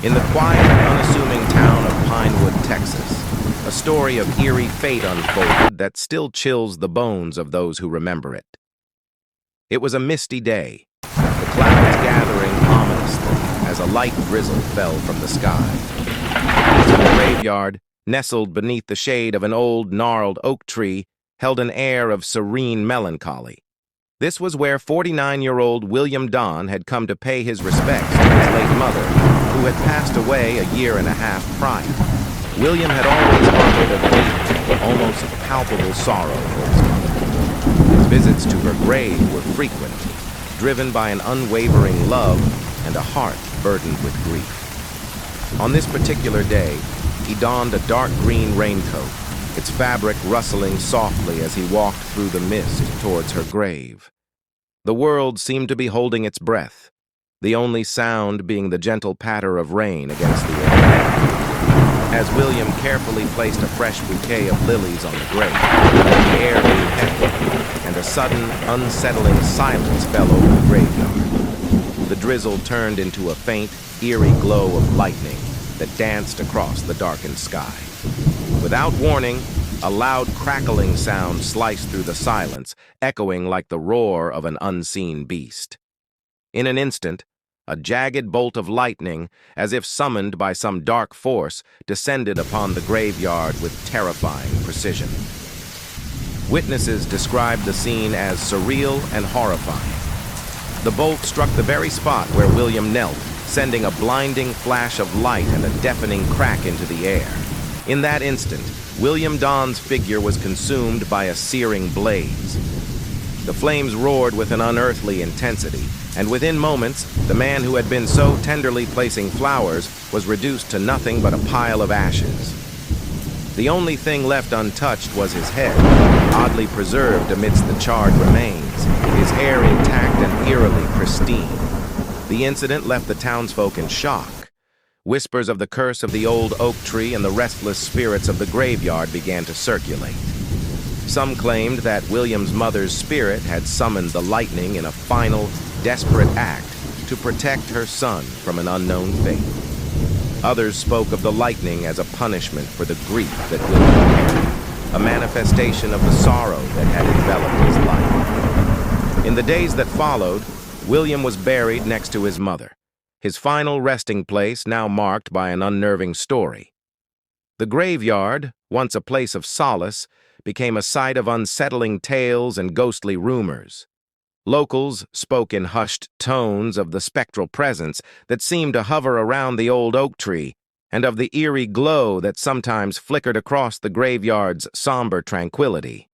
In the quiet, unassuming town of Pinewood, Texas, a story of eerie fate unfolded that still chills the bones of those who remember it. It was a misty day, the clouds gathering ominously as a light drizzle fell from the sky. The peaceful graveyard, nestled beneath the shade of an old, gnarled oak tree, held an air of serene melancholy. This was where 49-year-old William Don had come to pay his respects to his late mother, who had passed away a year and a half prior. William had always harbored a deep, almost palpable sorrow for his mother. His visits to her grave were frequent, driven by an unwavering love and a heart burdened with grief. On this particular day, he donned a dark green raincoat, its fabric rustling softly as he walked through the mist towards her grave. The world seemed to be holding its breath, the only sound being the gentle patter of rain against the air. As William carefully placed a fresh bouquet of lilies on the grave, the air grew heavy, and a sudden, unsettling silence fell over the graveyard. The drizzle turned into a faint, eerie glow of lightning that danced across the darkened sky. Without warning, a loud crackling sound sliced through the silence, echoing like the roar of an unseen beast. In an instant, a jagged bolt of lightning, as if summoned by some dark force, descended upon the graveyard with terrifying precision. Witnesses described the scene as surreal and horrifying. The bolt struck the very spot where William knelt, sending a blinding flash of light and a deafening crack into the air. In that instant, William Don's figure was consumed by a searing blaze. The flames roared with an unearthly intensity, and within moments, the man who had been so tenderly placing flowers was reduced to nothing but a pile of ashes. The only thing left untouched was his head, oddly preserved amidst the charred remains, his hair intact and eerily pristine. The incident left the townsfolk in shock. Whispers of the curse of the old oak tree and the restless spirits of the graveyard began to circulate. Some claimed that William's mother's spirit had summoned the lightning in a final, desperate act to protect her son from an unknown fate. Others spoke of the lightning as a punishment for the grief that William carried, a manifestation of the sorrow that had enveloped his life. In the days that followed, William was buried next to his mother, his final resting place now marked by an unnerving story. The graveyard, once a place of solace, became a site of unsettling tales and ghostly rumors. Locals spoke in hushed tones of the spectral presence that seemed to hover around the old oak tree, and of the eerie glow that sometimes flickered across the graveyard's somber tranquility.